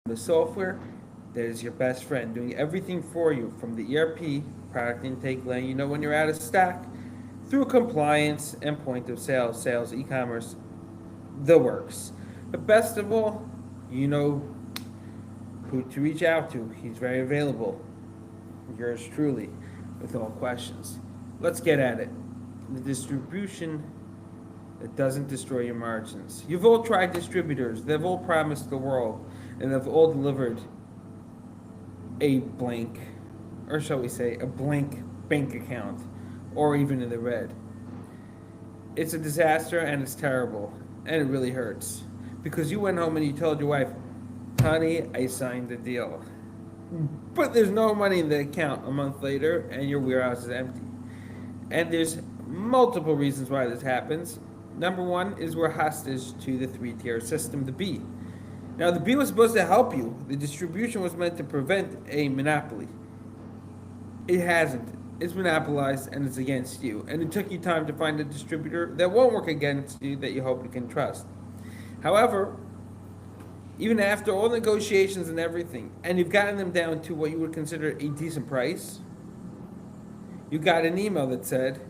the software that is your best friend, doing everything for you from the ERP, product intake lane, you know when you're out of stock, through compliance and point of sale, sales, e-commerce, the works. But best of all, you know who to reach out to. He's very available. Yours truly, with all questions. Let's get at it. The distribution that doesn't destroy your margins. You've all tried distributors. They've all promised the world, and they've all delivered a blank, or shall we say, a blank bank account, or even in the red. It's a disaster and it's terrible, and it really hurts. Because you went home and you told your wife, honey, I signed the deal. But there's no money in the account a month later, and your warehouse is empty. And there's multiple reasons why this happens. Number one is we're hostage to the three-tier system, the B. Now, the B was supposed to help you. The distribution was meant to prevent a monopoly. It hasn't. It's monopolized and it's against you. And it took you time to find a distributor that won't work against you, that you hope you can trust. However, even after all negotiations and everything, and you've gotten them down to what you would consider a decent price, you got an email that said,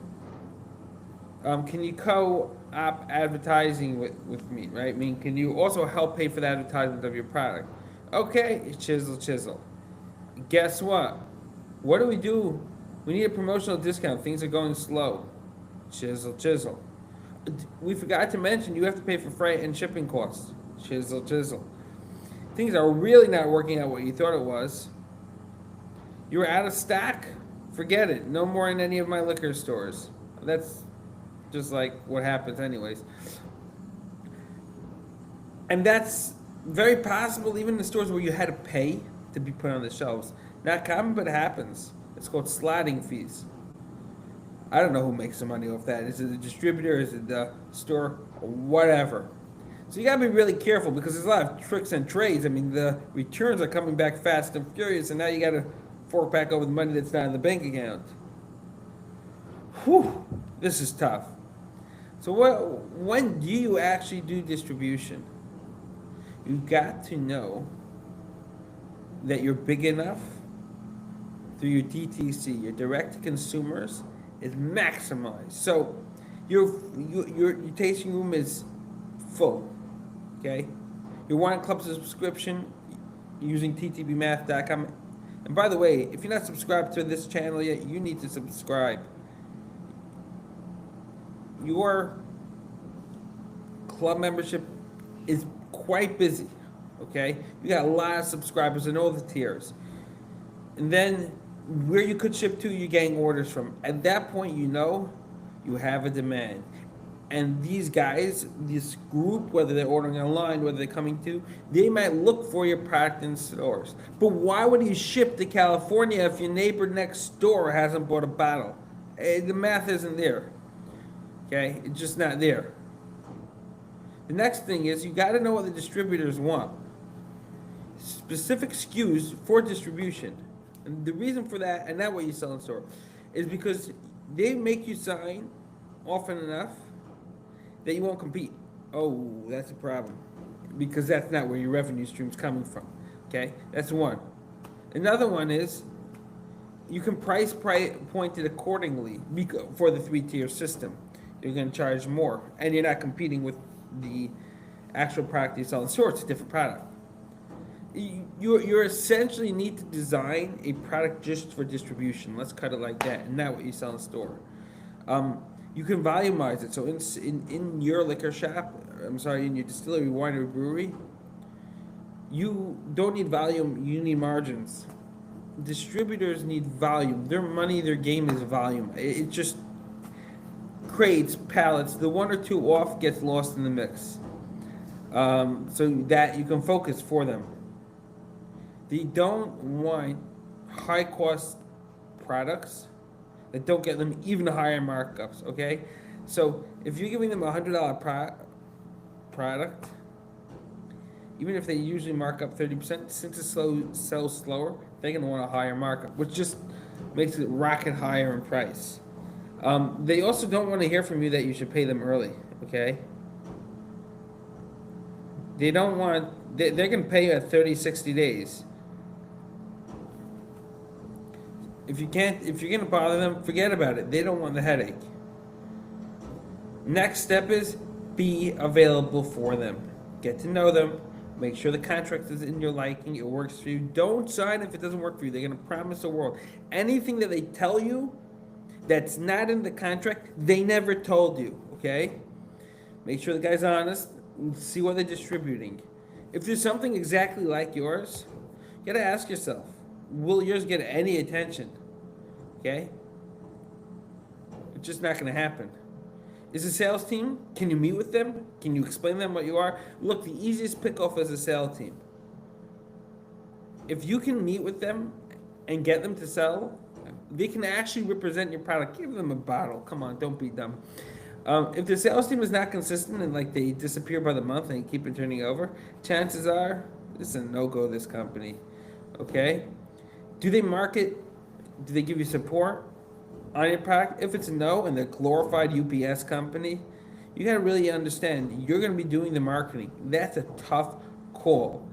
can you co-op advertising with me, right? I mean, can you also help pay for the advertisement of your product? Okay, chisel, chisel. Guess what? What do we do? We need a promotional discount. Things are going slow. Chisel, chisel. We forgot to mention you have to pay for freight and shipping costs. Chisel, chisel. Things are really not working out what you thought it was. You were out of stock? Forget it. No more in any of my liquor stores. That's just like what happens anyways. And that's very possible even in the stores where you had to pay to be put on the shelves. Not common, but it happens. It's called slotting fees. I don't know who makes the money off that. Is it the distributor? Is it the store? Or whatever. So you gotta be really careful because there's a lot of tricks and trades. I mean, the returns are coming back fast and furious, and now you gotta fork back over the money that's not in the bank account. Whew, this is tough. So when do you actually do distribution? You've got to know that you're big enough through your DTC, your direct to consumers, is maximized. So your tasting room is full. Okay? Your wine club subscription using ttbmath.com. And by the way, if you're not subscribed to this channel yet, you need to subscribe. Your club membership is quite busy. Okay? You got a lot of subscribers in all the tiers. And then where you could ship to, you're getting orders from. At that point, you know you have a demand. And these guys, this group, whether they're ordering online, whether they're coming to, they might look for your product in stores. But why would you ship to California if your neighbor next door hasn't bought a bottle? The math isn't there. Okay? It's just not there. The next thing is you got to know what the distributors want. Specific SKUs for distribution. And the reason for that, and not what you sell in store, is because they make you sign often enough that you won't compete. Oh, that's a problem. Because that's not where your revenue stream's coming from. Okay? That's one. Another one is you can price point it accordingly for the three-tier system. You're going to charge more, and you're not competing with the actual product you sell in store. It's a different product. You essentially need to design a product just for distribution. Let's cut it like that, and not what you sell in store. You can volumize it. So in your liquor shop, in your distillery, winery, brewery, you don't need volume, you need margins. Distributors need volume. Their money, their game is volume. It just crates, pallets. The one or two off gets lost in the mix. So that you can focus for them. They don't want high cost products that don't get them even higher markups, okay? So if you're giving them a $100 product, even if they usually mark up 30%, since it sells slower, they're going to want a higher markup, which just makes it rocket higher in price. They also don't want to hear from you that you should pay them early, okay? They don't want, they're going to pay you at 30, 60 days. If you're going to bother them, forget about it. They don't want the headache. Next step is be available for them. Get to know them. Make sure the contract is in your liking. It works for you. Don't sign if it doesn't work for you. They're going to promise the world. Anything that they tell you that's not in the contract, they never told you. Okay? Make sure the guy's honest. See what they're distributing. If there's something exactly like yours, you gotta ask yourself, will yours get any attention? Okay? It's just not gonna happen. Is a sales team? Can you meet with them? Can you explain to them what you are? Look, the easiest pick-off is a sales team. If you can meet with them and get them to sell, they can actually represent your product. Give them a bottle. Come on, don't be dumb. If the sales team is not consistent and like they disappear by the month and keep it turning over, chances are this is a no-go. This company, okay? Do they market? Do they give you support on your product? If it's a no and they're a glorified UPS company, you gotta really understand you're gonna be doing the marketing. That's a tough call,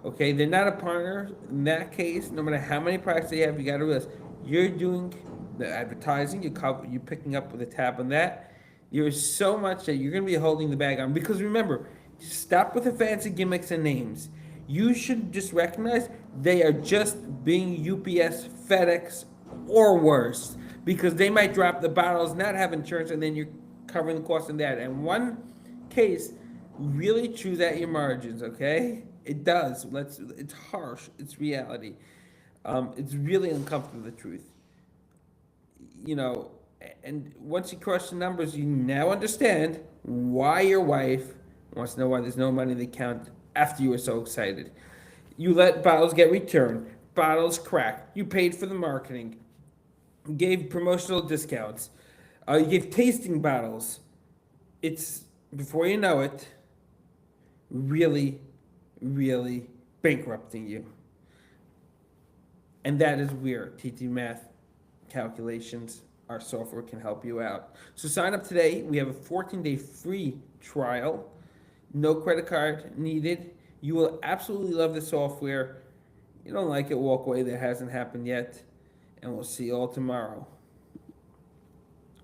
okay? They're not a partner in that case. No matter how many products they have, you gotta realize you're doing the advertising. You're picking up with a tab on that. There's so much that you're going to be holding the bag on. Because remember, stop with the fancy gimmicks and names. You should just recognize they are just being UPS, FedEx, or worse. Because they might drop the bottles, not have insurance, and then you're covering the cost of that. And one case really chews at your margins, okay? It does. It's harsh. It's reality. It's really uncomfortable, the truth. You know, and once you cross the numbers, you now understand why your wife wants to know why there's no money in the account after you were so excited. You let bottles get returned, bottles crack, you paid for the marketing, you gave promotional discounts, you gave tasting bottles. It's, before you know it, really, really bankrupting you. And that is where TT Math calculations, our software, can help you out. So sign up today. We have a 14-day free trial. No credit card needed. You will absolutely love the software. You don't like it, walk away. That hasn't happened yet. And we'll see you all tomorrow.